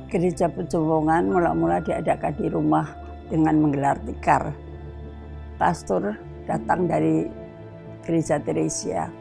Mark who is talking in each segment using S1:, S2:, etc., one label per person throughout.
S1: Gereja Pejowongan mula-mula diadakan di rumah dengan menggelar tikar. Pastor datang dari Gereja Teresia.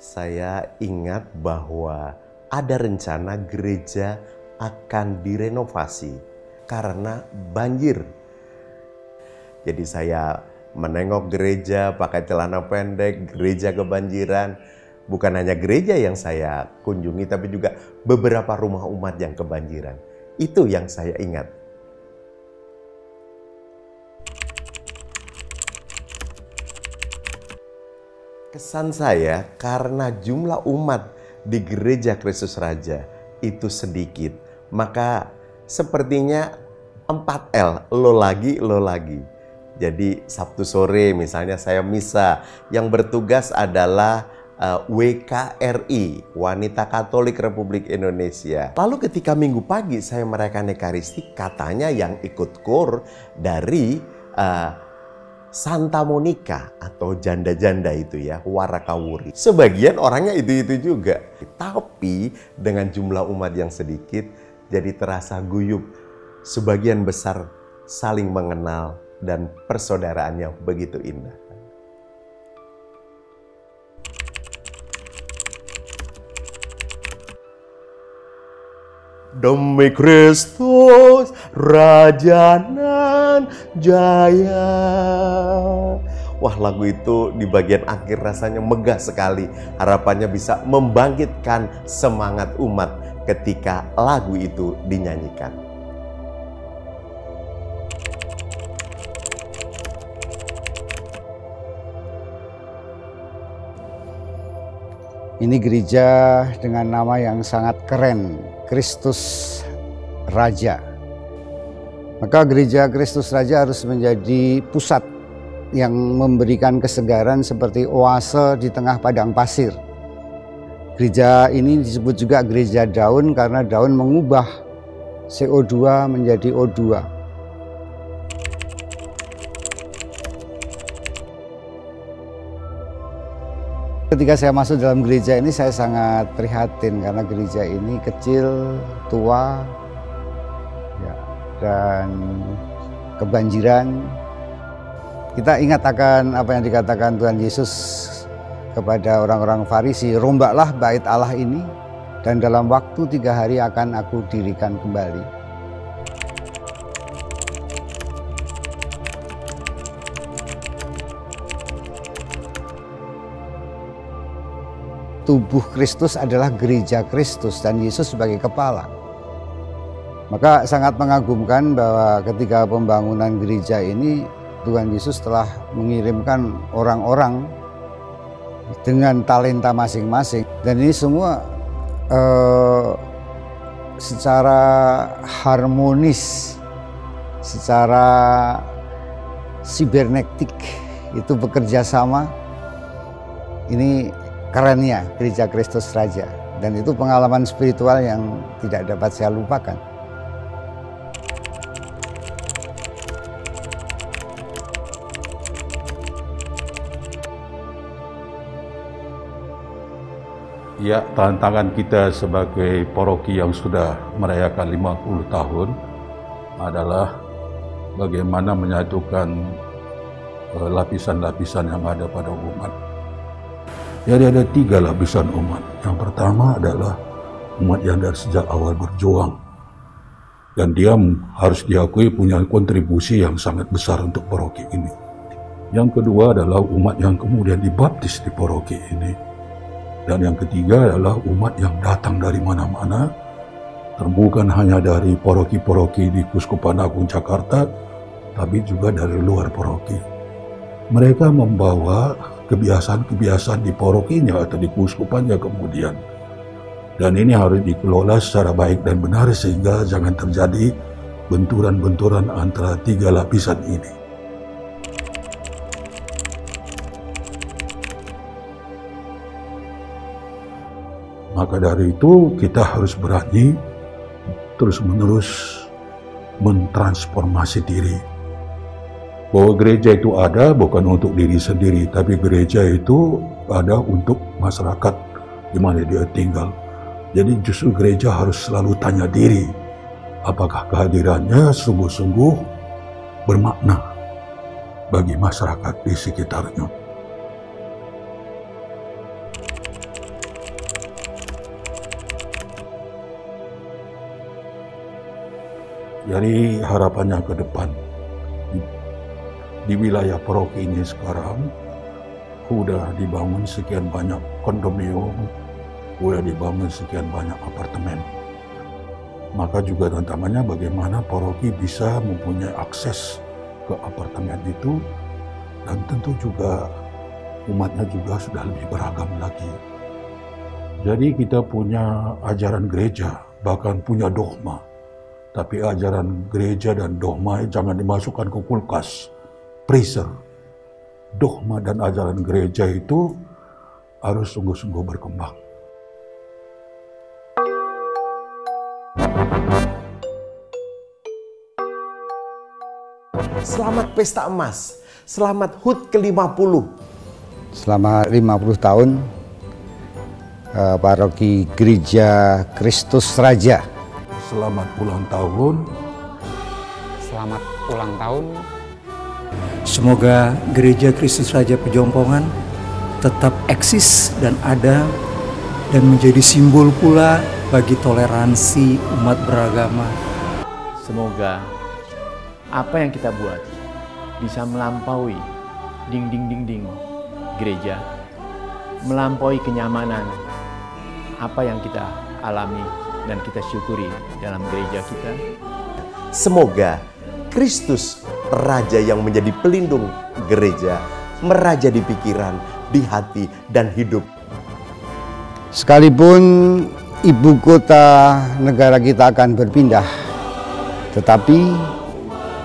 S2: Saya ingat bahwa ada rencana gereja akan direnovasi karena banjir. Jadi saya menengok gereja pakai celana pendek, gereja kebanjiran. Bukan hanya gereja yang saya kunjungi, tapi juga beberapa rumah umat yang kebanjiran. Itu yang saya ingat. Kesan saya karena jumlah umat di Gereja Kristus Raja itu sedikit, maka sepertinya 4L, lo lagi. Jadi Sabtu sore misalnya saya misa, yang bertugas adalah WKRI, Wanita Katolik Republik Indonesia. Lalu ketika Minggu pagi saya merayakan Ekaristi, katanya yang ikut KOR dari Santa Monica atau janda-janda itu ya, Warakawuri. Sebagian orangnya itu juga. Tapi dengan jumlah umat yang sedikit, jadi terasa guyup. Sebagian besar saling mengenal, dan persaudaraan yang begitu indah. Demi Kristus Raja nan jaya. Wah, lagu itu di bagian akhir rasanya megah sekali. Harapannya bisa membangkitkan semangat umat ketika lagu itu dinyanyikan.
S3: Ini gereja dengan nama yang sangat keren, Kristus Raja. Maka gereja Kristus Raja harus menjadi pusat yang memberikan kesegaran seperti oase di tengah padang pasir. Gereja ini disebut juga gereja daun karena daun mengubah CO2 menjadi O2. Ketika saya masuk dalam gereja ini, saya sangat prihatin karena gereja ini kecil, tua, ya, dan kebanjiran. Kita ingat akan apa yang dikatakan Tuhan Yesus kepada orang-orang Farisi, rombaklah bait Allah ini dan dalam waktu 3 hari akan aku dirikan kembali. Tubuh Kristus adalah gereja Kristus dan Yesus sebagai kepala. Maka sangat mengagumkan bahwa ketika pembangunan gereja ini Tuhan Yesus telah mengirimkan orang-orang dengan talenta masing-masing. Dan ini semua secara harmonis, secara sibernetik itu bekerja sama. Ini kerennya gereja Kristus Raja, dan itu pengalaman spiritual yang tidak dapat saya lupakan.
S4: Ya, tantangan kita sebagai paroki yang sudah merayakan 50 tahun adalah bagaimana menyatukan lapisan-lapisan yang ada pada umat. Jadi ada 3 lapisan umat. Yang pertama adalah umat yang dari sejak awal berjuang. Dan dia harus diakui punya kontribusi yang sangat besar untuk paroki ini. Yang kedua adalah umat yang kemudian dibaptis di paroki ini. Dan yang ketiga adalah umat yang datang dari mana-mana, bukan hanya dari paroki-paroki di Kuskupan Agung Jakarta, tapi juga dari luar paroki. Mereka membawa kebiasaan-kebiasaan di parokinya atau di kuskupannya kemudian. Dan ini harus dikelola secara baik dan benar sehingga jangan terjadi benturan-benturan antara 3 lapisan ini. Maka dari itu kita harus berani terus-menerus mentransformasi diri. Bahwa gereja itu ada bukan untuk diri sendiri, tapi gereja itu ada untuk masyarakat di mana dia tinggal. Jadi justru gereja harus selalu tanya diri, apakah kehadirannya sungguh-sungguh bermakna bagi masyarakat di sekitarnya. Jadi harapannya ke depan, di wilayah paroki ini sekarang sudah dibangun sekian banyak kondominium, sudah dibangun sekian banyak apartemen. Maka juga tantangannya bagaimana paroki bisa mempunyai akses ke apartemen itu, dan tentu juga umatnya juga sudah lebih beragam lagi. Jadi kita punya ajaran gereja, bahkan punya dogma. Tapi ajaran gereja dan dogma jangan dimasukkan ke kulkas, freezer. Dogma dan ajaran gereja itu harus sungguh-sungguh berkembang.
S2: Selamat Pesta Emas, selamat HUT ke-50.
S3: Selama 50 tahun, paroki Gereja Kristus Raja.
S4: Selamat ulang tahun.
S5: Selamat ulang tahun Semoga Gereja Kristus Raja Pejompongan tetap eksis dan ada dan menjadi simbol pula bagi toleransi umat beragama.
S6: Semoga apa yang kita buat bisa melampaui dinding-dinding gereja, melampaui kenyamanan apa yang kita alami dan kita syukuri dalam gereja kita.
S2: Semoga Kristus Raja yang menjadi pelindung gereja meraja di pikiran, di hati, dan hidup.
S3: Sekalipun ibu kota negara kita akan berpindah, tetapi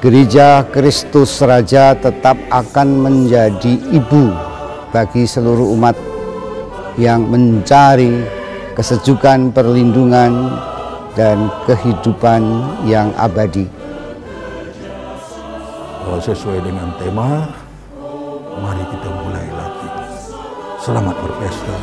S3: Gereja Kristus Raja tetap akan menjadi ibu bagi seluruh umat yang mencari kesejukan, perlindungan, dan kehidupan yang abadi.
S4: Sesuai dengan tema, mari kita mulai lagi. Selamat berpesta.